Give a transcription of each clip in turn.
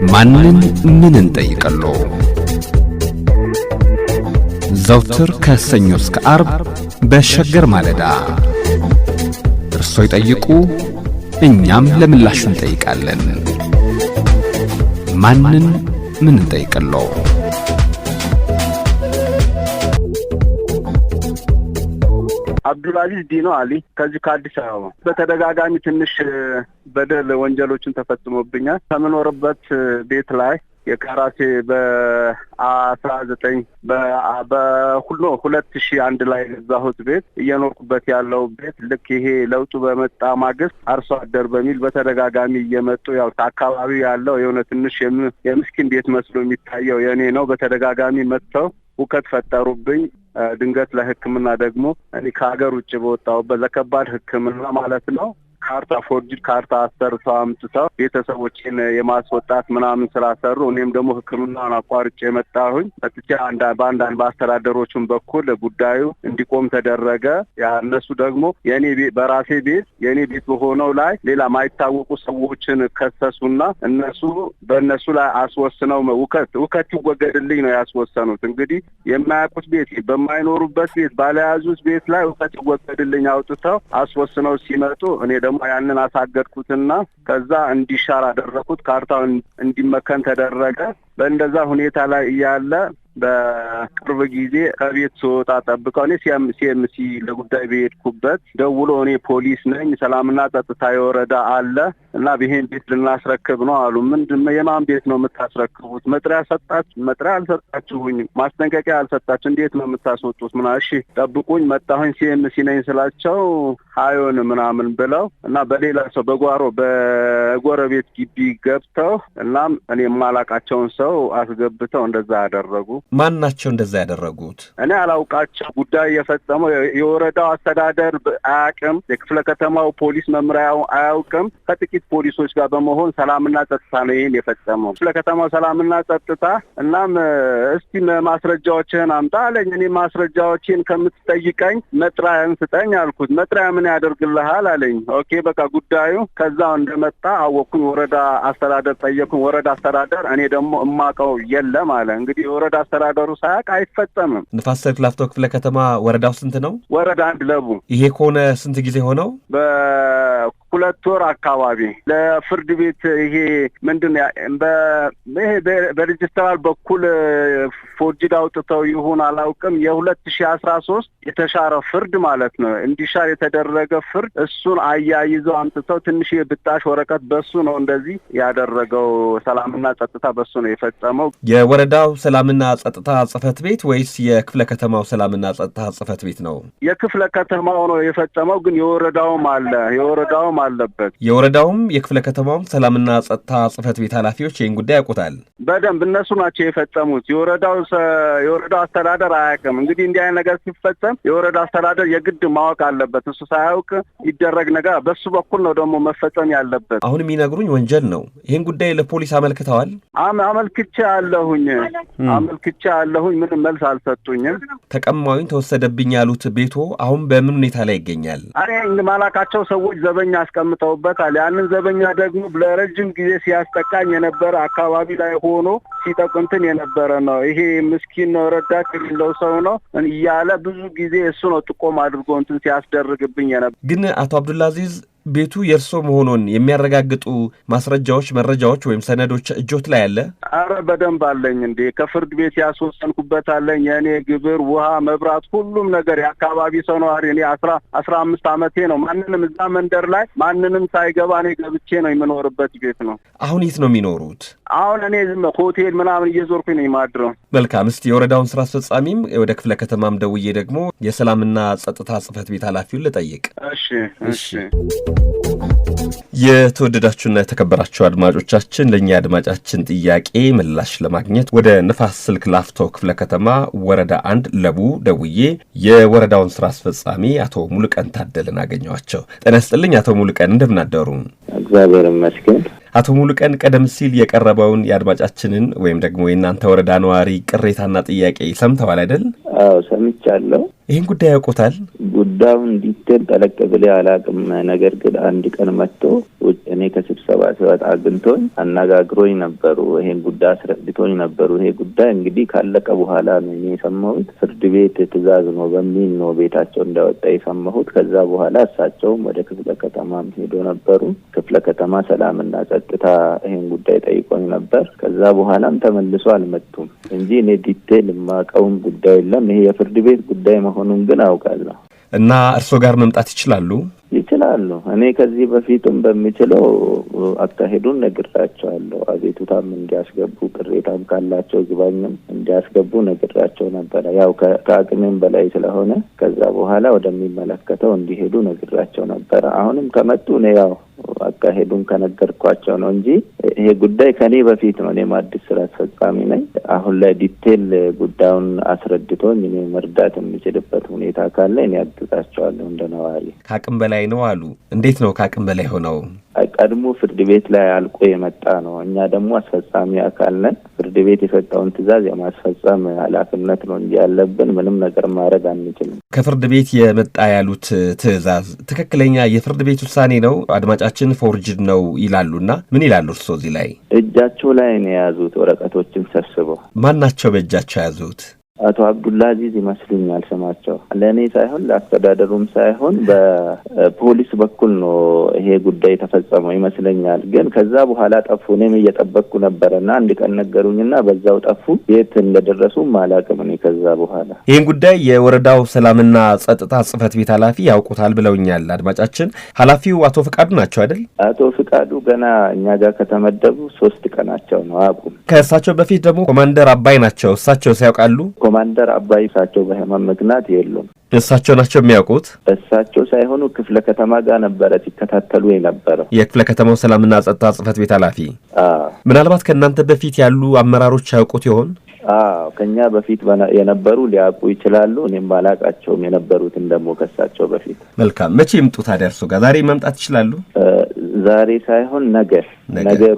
ማንን ምን እንጠይቀሎ? ዘውትር ከሰኞ እስከ ዓርብ በሸገር ማለዳ እርሶ ይጠይቁ፣ እኛም ለምላሽ እንጠይቃለን። ማንን ምን እንጠይቀሎ? አብዱልአዚዝ ዲኖ አሊ ከዚህ ከአዲስ አበባ በተደጋጋሚ ትንሽ በደል ወንጀሎችን ተፈጽሞብኛል። ከምኖርበት ቤት ላይ የካራቴ በ19 በ2001 ላይ ገዛሁት ቤት እየኖርኩበት ያለው ቤት ልክ ይሄ ለውጡ በመጣ ማግስት አርሶ አደር በሚል በተደጋጋሚ እየመጡ ያው አካባቢው ያለው የሆነ ትንሽ የምስኪን ቤት መስሎ የሚታየው የኔ ነው። በተደጋጋሚ መጥተው ውከት ፈጠሩብኝ። ድንገት ለሕክምና ደግሞ እኔ ከሀገር ውጭ በወጣሁበት ለከባድ ሕክምና ማለት ነው ካርታ ፎርጅድ ካርታ አሰርተው አምጥተው ቤተሰቦችን የማስወጣት ምናምን ስላሰሩ እኔም ደግሞ ሕክምናውን አቋርጬ መጣሁኝ። በጥቻ በአንዳንድ በአስተዳደሮቹም በኩል ጉዳዩ እንዲቆም ተደረገ። ያ እነሱ ደግሞ በራሴ ቤት የኔ ቤት በሆነው ላይ ሌላ ማይታወቁ ሰዎችን ከሰሱና በእነሱ ላይ አስወስነው ውከት ይወገድልኝ ነው ያስወሰኑት። እንግዲህ የማያውቁት ቤት በማይኖሩበት ቤት ባለያዙት ቤት ላይ ውከት ይወገድልኝ አውጥተው አስወስነው ሲመጡ እኔ ደግሞ ያንን አሳገድኩትና ከዛ እንዲሻር አደረኩት። ካርታው እንዲመከን ተደረገ። በእንደዛ ሁኔታ ላይ እያለ በቅርብ ጊዜ ከቤት ስወጣ ጠብቀው እኔ ሲኤምሲ ለጉዳይ በሄድኩበት ደውሎ እኔ ፖሊስ ነኝ ሰላምና ጸጥታ የወረዳ አለ እና ይሄን ቤት ልናስረክብ ነው አሉ። ምንድነው የማን ቤት ነው የምታስረክቡት? መጥሪያ አልሰጣችሁኝ፣ ማስጠንቀቂያ አልሰጣችሁ፣ እንዴት ነው የምታስወጡት? እሺ ጠብቁኝ መጣሁኝ ሲኤምሲ ነኝ ስላቸው አይሆን ምናምን ብለው እና በሌላ ሰው በጎረቤት ግቢ ገብተው እናም እኔ የማላቃቸውን ሰው አስገብተው እንደዛ ያደረጉ። ማን ናቸው እንደዛ ያደረጉት? እኔ አላውቃቸው። ጉዳይ የፈጸመው የወረዳው አስተዳደር አያውቅም፣ የክፍለ ከተማው ፖሊስ መምሪያው አያውቅም። ከጥቂት ፖሊሶች ጋር በመሆን ሰላምና ጸጥታ ነው ይሄን የፈጸመው። ክፍለ ከተማው ሰላምና ጸጥታ እናም እስቲ ማስረጃዎችን አምጣ አለኝ። እኔ ማስረጃዎችን ከምትጠይቀኝ መጥሪያን ስጠኝ አልኩት። መጥሪያ ምን ያደርግልሃል አለኝ። ኦኬ በቃ ጉዳዩ ከዛው እንደመጣ አወኩኝ። ወረዳ አስተዳደር ጠየቁኝ። ወረዳ አስተዳደር እኔ ደግሞ እማቀው የለም አለ። እንግዲህ ወረዳ አስተዳደሩ ሳያውቅ አይፈጸምም። ንፋስ ስልክ ላፍቶ ክፍለ ከተማ ወረዳው ስንት ነው? ወረዳ 1 ለቡ። ይሄ ከሆነ ስንት ጊዜ ሆነው? በ2 ወር አካባቢ ለፍርድ ቤት ይሄ ምንድነው በሬጅስትራል በኩል ፎርጅድ አውጥተው ይሁን አላውቅም የ2013 የተሻረ ፍርድ ማለት ነው እንዲሻር የተደረገ ፍርድ እሱን አያይዘው አምጥተው ትንሽ የብጣሽ ወረቀት በሱ ነው እንደዚህ ያደረገው። ሰላምና ጸጥታ በሱ ነው የፈጸመው። የወረዳው ሰላምና ጸጥታ ጽፈት ቤት ወይስ የክፍለ ከተማው ሰላምና ጸጥታ ጽፈት ቤት ነው? የክፍለ ከተማው ነው የፈጸመው፣ ግን የወረዳውም አለበት። የወረዳውም የክፍለ ከተማውም ሰላምና ጸጥታ ጽፈት ቤት ኃላፊዎች ይህን ጉዳይ ያውቁታል በደንብ። እነሱ ናቸው የፈጸሙት። የወረዳው አስተዳደር አያውቅም። እንግዲህ እንዲህ አይነት ነገር ሲፈጸም የወረዳ አስተዳደር የግድ ማወቅ አለበት። እሱ ሳያውቅ ይደረግ ነገር በሱ በኩል ነው ደግሞ መፈጸም ያለበት። አሁን የሚነግሩኝ ወንጀል ነው። ይህን ጉዳይ ለፖሊስ አመልክተዋል? አመልክቼ አለሁኝ። ምንም መልስ አልሰጡኝም። ተቀማዩኝ ተወሰደብኝ ያሉት ቤቶ አሁን በምን ሁኔታ ላይ ይገኛል? እኔ ማላቃቸው ሰዎች ዘበኛ አስቀምጠውበታል። ያንን ዘበኛ ደግሞ ለረጅም ጊዜ ሲያስጠቃኝ የነበረ አካባቢ ላይ ሆኖ ሲጠቁንትን የነበረ ነው። ይሄ ምስኪን ነው፣ ረዳት የሌለው ሰው ነው እያለ ብዙ ጊዜ እሱ ነው ጥቆም አድርጎ እንትን ሲያስደርግብኝ የነበረ። ግን አቶ አብዱልአዚዝ ቤቱ የእርሶ መሆኑን የሚያረጋግጡ ማስረጃዎች፣ መረጃዎች ወይም ሰነዶች እጆት ላይ አለ? አረ በደንብ አለኝ እንዴ። ከፍርድ ቤት ያስወሰንኩበት አለኝ። የኔ ግብር፣ ውሃ፣ መብራት፣ ሁሉም ነገር የአካባቢ ሰው ነው። እኔ 15 ዓመቴ ነው። ማንንም እዛ መንደር ላይ ማንንም ሳይገባ እኔ ገብቼ ነው የምኖርበት ቤት ነው። አሁን የት ነው የሚኖሩት? አሁን እኔ ሆቴል ምናምን እየዞርኩኝ ነው የማድረው። መልካም። እስቲ የወረዳውን ስራ አስፈጻሚም ወደ ክፍለ ከተማም ደውዬ ደግሞ የሰላምና ጸጥታ ጽፈት ቤት ኃላፊውን ልጠይቅ። እሺ። የተወደዳችሁና የተከበራችሁ አድማጮቻችን ለኛ አድማጫችን ጥያቄ ምላሽ ለማግኘት ወደ ንፋስ ስልክ ላፍቶ ክፍለ ከተማ ወረዳ 1 ለቡ ደውዬ የወረዳውን ስራ አስፈጻሚ አቶ ሙሉቀን ታደለን አገኘዋቸው። ጤና ይስጥልኝ አቶ ሙሉቀን፣ እንደምን አደሩ? እግዚአብሔር ይመስገን። አቶ ሙሉቀን ቀደም ሲል የቀረበውን የአድማጫችንን ወይም ደግሞ የእናንተ ወረዳ ነዋሪ ቅሬታና ጥያቄ ሰምተዋል አይደል? አዎ ሰምቻለሁ። ይሄን ጉዳይ ያውቁታል? ጉዳዩን ዲቴል ጠለቅ ብለ አላቅም። ነገር ግን አንድ ቀን መጥቶ እኔ ከስብሰባ ሲወጣ አግኝቶኝ አነጋግሮኝ ነበሩ። ይሄን ጉዳይ አስረድቶኝ ነበሩ። ይሄ ጉዳይ እንግዲህ ካለቀ በኋላ ነው የሰማሁት። ፍርድ ቤት ትዕዛዝ ነው በሚል ነው ቤታቸው እንዳወጣ የሰማሁት። ከዛ በኋላ እሳቸውም ወደ ክፍለ ከተማም ሄዶ ነበሩ። ክፍለ ከተማ ሰላምና ጸጥታ ይሄን ጉዳይ ጠይቆኝ ነበር። ከዛ በኋላም ተመልሶ አልመጡም እንጂ እኔ ዲቴል ማቀውም ጉዳይ የለም። ይሄ የፍርድ ቤት ጉዳይ መሆኑን ግን አውቃለሁ። እና እርሶ ጋር መምጣት ይችላሉ? ይችላሉ። እኔ ከዚህ በፊትም በሚችለው አካሄዱን ነግራቸዋለሁ። አቤቱታም እንዲያስገቡ ቅሬታም ካላቸው ግባኝም እንዲያስገቡ ነግራቸው ነበር። ያው ከአቅሜም በላይ ስለሆነ ከዛ በኋላ ወደሚመለከተው እንዲሄዱ ነግራቸው ነበር። አሁንም ከመጡ ነው ያው አካሄዱን ከነገርኳቸው ነው እንጂ ይሄ ጉዳይ ከኔ በፊት ነው። እኔም አዲስ ስራ አስፈጻሚ ነኝ። አሁን ላይ ዲቴል ጉዳዩን አስረድቶኝ እኔ መርዳት የምችልበት ሁኔታ ካለ እኔ አግዛቸዋለሁ እንደነዋሪ። ከአቅም በላይ ነው አሉ። እንዴት ነው ከአቅም በላይ ሆነው? ቀድሞ ፍርድ ቤት ላይ አልቆ የመጣ ነው። እኛ ደግሞ አስፈጻሚ አካል ነን። ፍርድ ቤት የሰጠውን ትዕዛዝ የማስፈጸም ኃላፊነት ነው እንጂ ያለብን ምንም ነገር ማድረግ አንችልም። ከፍርድ ቤት የመጣ ያሉት ትዕዛዝ ትክክለኛ የፍርድ ቤት ውሳኔ ነው? አድማጫችን ፎርጅድ ነው ይላሉና ምን ይላሉ እርስዎ እዚህ ላይ? እጃቸው ላይ ነው የያዙት ወረቀቶችን ሰብስበው። ማን ናቸው በእጃቸው ያዙት? አቶ አብዱላዚዝ ይመስሉኛል ስማቸው። ለኔ ሳይሆን ለአስተዳደሩም ሳይሆን በፖሊስ በኩል ነው ይሄ ጉዳይ ተፈጸመው ይመስለኛል። ግን ከዛ በኋላ ጠፉ። እኔም እየጠበቅኩ ነበርና አንድ ቀን ነገሩኝና በዛው ጠፉ። የት እንደደረሱ ማላቅም እኔ ከዛ በኋላ። ይሄን ጉዳይ የወረዳው ሰላምና ጸጥታ ጽሕፈት ቤት ኃላፊ ያውቁታል ብለውኛል አድማጫችን። ኃላፊው አቶ ፍቃዱ ናቸው አይደል? አቶ ፍቃዱ ገና እኛ ጋር ከተመደቡ 3 ቀናቸው ነው። አቁም። ከእሳቸው በፊት ደግሞ ኮማንደር አባይ ናቸው። እሳቸው ሲያውቃሉ? ኮማንደር አባይ እሳቸው በህመም ምክንያት የሉም። እሳቸው ናቸው የሚያውቁት? እሳቸው ሳይሆኑ ክፍለ ከተማ ጋር ነበረ ሲከታተሉ የነበረው። የክፍለ ከተማው ሰላምና ጸጥታ ጽሕፈት ቤት ኃላፊ። ምናልባት ከእናንተ በፊት ያሉ አመራሮች ያውቁት ይሆን? ከኛ በፊት የነበሩ ሊያውቁ ይችላሉ። እኔም ባላቃቸውም የነበሩትን ደግሞ ከሳቸው በፊት። መልካም። መቼ ይምጡ ታዲያ እርሱ ጋር? ዛሬ መምጣት ይችላሉ? ዛሬ ሳይሆን ነገ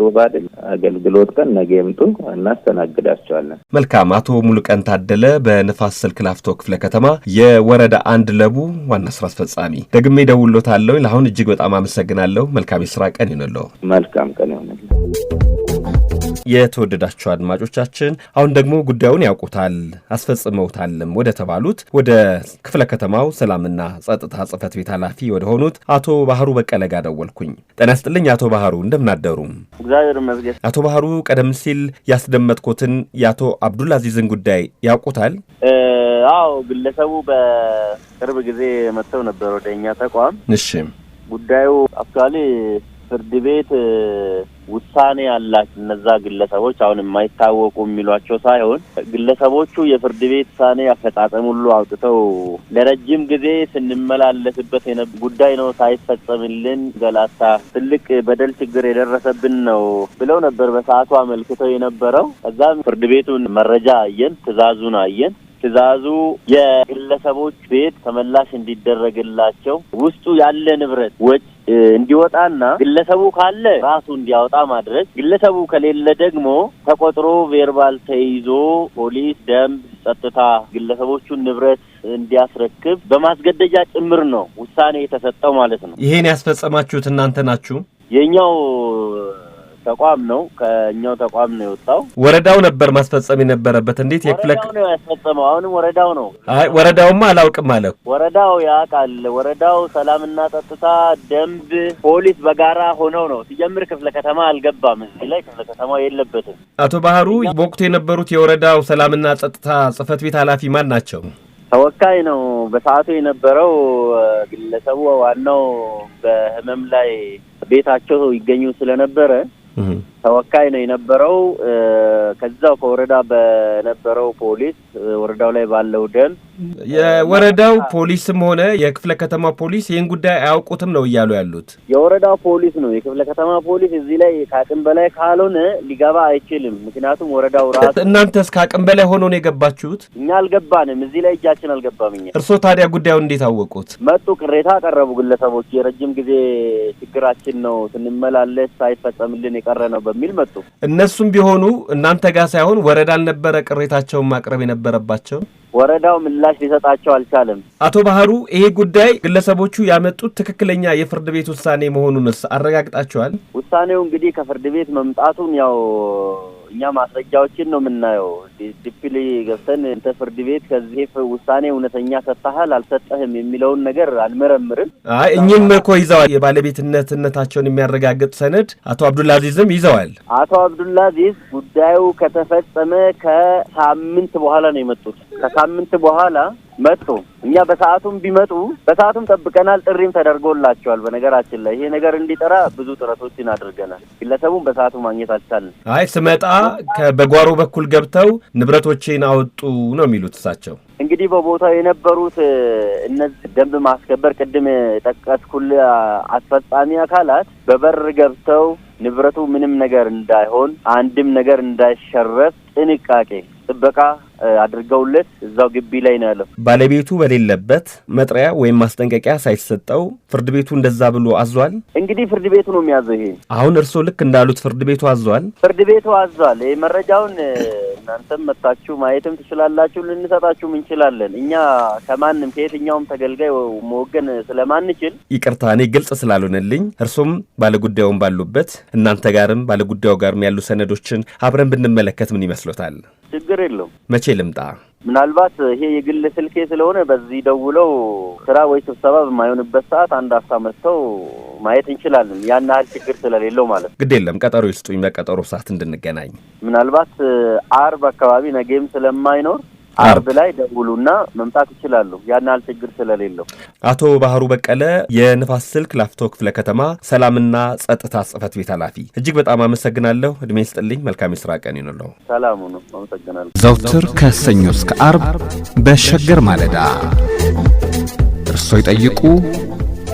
ሮብ አይደል? አገልግሎት ቀን ነገ ይምጡ፣ እናስተናግዳቸዋለን። መልካም። አቶ ሙሉቀን ታደለ በንፋስ ስልክ ላፍቶ ክፍለ ከተማ የወረዳ 1 ለቡ ዋና ስራ አስፈጻሚ፣ ደግሜ ደውሎታለሁ። ለአሁን እጅግ በጣም አመሰግናለሁ። መልካም የስራ ቀን ይሁንልዎ። መልካም ቀን ይሁንልዎ። የተወደዳችሁ አድማጮቻችን አሁን ደግሞ ጉዳዩን ያውቁታል አስፈጽመውታልም ወደ ተባሉት ወደ ክፍለ ከተማው ሰላምና ጸጥታ ጽሕፈት ቤት ኃላፊ ወደ ሆኑት አቶ ባህሩ በቀለ ጋር ደወልኩኝ። ጤና ይስጥልኝ አቶ ባህሩ፣ እንደምናደሩ? እግዚአብሔር ይመስገን። አቶ ባህሩ ቀደም ሲል ያስደመጥኩትን የአቶ አብዱላዚዝን ጉዳይ ያውቁታል? አዎ፣ ግለሰቡ በቅርብ ጊዜ መጥተው ነበር ወደኛ ተቋም። እሺ። ጉዳዩ አክቹአሊ ፍርድ ቤት ውሳኔ ያላቸው እነዛ ግለሰቦች አሁን የማይታወቁ የሚሏቸው ሳይሆን ግለሰቦቹ የፍርድ ቤት ውሳኔ አፈጻጸም ሁሉ አውጥተው ለረጅም ጊዜ ስንመላለስበት ጉዳይ ነው ሳይፈጸምልን ገላታ ትልቅ በደል ችግር የደረሰብን ነው ብለው ነበር በሰዓቱ አመልክተው የነበረው። ከዛም ፍርድ ቤቱን መረጃ አየን፣ ትዕዛዙን አየን። ትዕዛዙ የግለሰቦች ቤት ተመላሽ እንዲደረግላቸው ውስጡ ያለ ንብረት ወጭ እንዲወጣና ግለሰቡ ካለ ራሱ እንዲያወጣ ማድረግ፣ ግለሰቡ ከሌለ ደግሞ ተቆጥሮ ቬርባል ተይዞ ፖሊስ፣ ደንብ፣ ጸጥታ ግለሰቦቹን ንብረት እንዲያስረክብ በማስገደጃ ጭምር ነው ውሳኔ የተሰጠው ማለት ነው። ይሄን ያስፈጸማችሁት እናንተ ናችሁ? የኛው ተቋም ነው። ከኛው ተቋም ነው የወጣው። ወረዳው ነበር ማስፈጸም የነበረበት። እንዴት የክፍለክ ነው ያስፈጸመው? አሁንም ወረዳው ነው። አይ ወረዳውማ አላውቅም አለ። ወረዳው ያውቃል። ወረዳው ሰላምና ጸጥታ፣ ደንብ፣ ፖሊስ በጋራ ሆነው ነው ሲጀምር። ክፍለ ከተማ አልገባም። እዚህ ላይ ክፍለ ከተማው የለበትም። አቶ ባህሩ በወቅቱ የነበሩት የወረዳው ሰላምና ጸጥታ ጽሕፈት ቤት ኃላፊ ማን ናቸው? ተወካይ ነው በሰዓቱ የነበረው። ግለሰቡ ዋናው በህመም ላይ ቤታቸው ይገኙ ስለነበረ ተወካይ ነው የነበረው። ከዛው ከወረዳ በነበረው ፖሊስ ወረዳው ላይ ባለው ደንብ የወረዳው ፖሊስም ሆነ የክፍለ ከተማ ፖሊስ ይህን ጉዳይ አያውቁትም ነው እያሉ ያሉት። የወረዳው ፖሊስ ነው። የክፍለ ከተማ ፖሊስ እዚህ ላይ ከአቅም በላይ ካልሆነ ሊገባ አይችልም። ምክንያቱም ወረዳው ራሱ። እናንተስ ከአቅም በላይ ሆኖ ነው የገባችሁት? እኛ አልገባንም። እዚህ ላይ እጃችን አልገባም። እኛ። እርስዎ ታዲያ ጉዳዩን እንዴት አወቁት? መጡ፣ ቅሬታ አቀረቡ ግለሰቦች። የረጅም ጊዜ ችግራችን ነው ስንመላለስ ሳይፈጸምልን የቀረ ነው በሚል መጡ። እነሱም ቢሆኑ እናንተ ጋር ሳይሆን ወረዳ አልነበረ ቅሬታቸውን ማቅረብ የነበረባቸው? ወረዳው ምላሽ ሊሰጣቸው አልቻለም። አቶ ባህሩ ይሄ ጉዳይ ግለሰቦቹ ያመጡት ትክክለኛ የፍርድ ቤት ውሳኔ መሆኑንስ አረጋግጣቸዋል? ውሳኔው እንግዲህ ከፍርድ ቤት መምጣቱን ያው እኛ ማስረጃዎችን ነው የምናየው። ዲሲፕሊ ገብተን እንተ ፍርድ ቤት ከዚህ ውሳኔ እውነተኛ ሰጣሃል አልሰጠህም የሚለውን ነገር አንመረምርም። እኚህም እኮ ይዘዋል የባለቤትነታቸውን የሚያረጋግጥ ሰነድ አቶ አብዱልአዚዝም ይዘዋል። አቶ አብዱልአዚዝ ጉዳዩ ከተፈጸመ ከሳምንት በኋላ ነው የመጡት። ከሳምንት በኋላ መጡ። እኛ በሰዓቱም ቢመጡ በሰዓቱም ጠብቀናል። ጥሪም ተደርጎላቸዋል። በነገራችን ላይ ይሄ ነገር እንዲጠራ ብዙ ጥረቶችን አድርገናል። ግለሰቡን በሰዓቱ ማግኘት አልቻልንም። ስመጣ በጓሮ በኩል ገብተው ንብረቶችን አወጡ ነው የሚሉት እሳቸው። እንግዲህ በቦታው የነበሩት እነዚህ ደንብ ማስከበር ቅድም ጠቀስኩልህ አስፈጻሚ አካላት በበር ገብተው ንብረቱ ምንም ነገር እንዳይሆን አንድም ነገር እንዳይሸረፍ ጥንቃቄ ጥበቃ አድርገውለት እዛው ግቢ ላይ ነው ያለው። ባለቤቱ በሌለበት መጥሪያ ወይም ማስጠንቀቂያ ሳይሰጠው ፍርድ ቤቱ እንደዛ ብሎ አዟል። እንግዲህ ፍርድ ቤቱ ነው የሚያዘው። ይሄ አሁን እርስዎ ልክ እንዳሉት ፍርድ ቤቱ አዟል። ፍርድ ቤቱ አዟል። ይሄ መረጃውን እናንተም መጣችሁ ማየትም ትችላላችሁ፣ ልንሰጣችሁም እንችላለን። እኛ ከማንም ከየትኛውም ተገልጋይ መወገን ስለማንችል ይቅርታ፣ እኔ ግልጽ ስላልሆነልኝ እርሶም ባለጉዳዩን ባሉበት እናንተ ጋርም ባለጉዳዩ ጋርም ያሉ ሰነዶችን አብረን ብንመለከት ምን ይመስሎታል? ችግር የለውም። መቼ ልምጣ? ምናልባት ይሄ የግል ስልኬ ስለሆነ በዚህ ደውለው ስራ ወይ ስብሰባ በማይሆንበት ሰዓት አንድ አፍታ መጥተው ማየት እንችላለን። ያን ያህል ችግር ስለሌለው ማለት ነው። ግድ የለም፣ ቀጠሮ ይስጡኝ፣ በቀጠሮ ሰዓት እንድንገናኝ። ምናልባት አርብ አካባቢ ነገም ስለማይኖር አርብ ላይ ደውሉና መምጣት ይችላሉ። ያን ያህል ችግር ስለሌለው። አቶ ባህሩ በቀለ የንፋስ ስልክ ላፍቶ ክፍለ ከተማ ሰላምና ጸጥታ ጽሕፈት ቤት ኃላፊ፣ እጅግ በጣም አመሰግናለሁ። እድሜ ይስጥልኝ። መልካም የሥራ ቀን ይሁንልዎ። ሰላም ነው። አመሰግናለሁ። ዘውትር ከሰኞ እስከ አርብ በሸገር ማለዳ እርሶ ይጠይቁ፣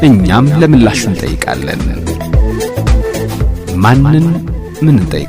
እኛም ለምላሽ እንጠይቃለን። ማንን ምን እንጠይቃለን?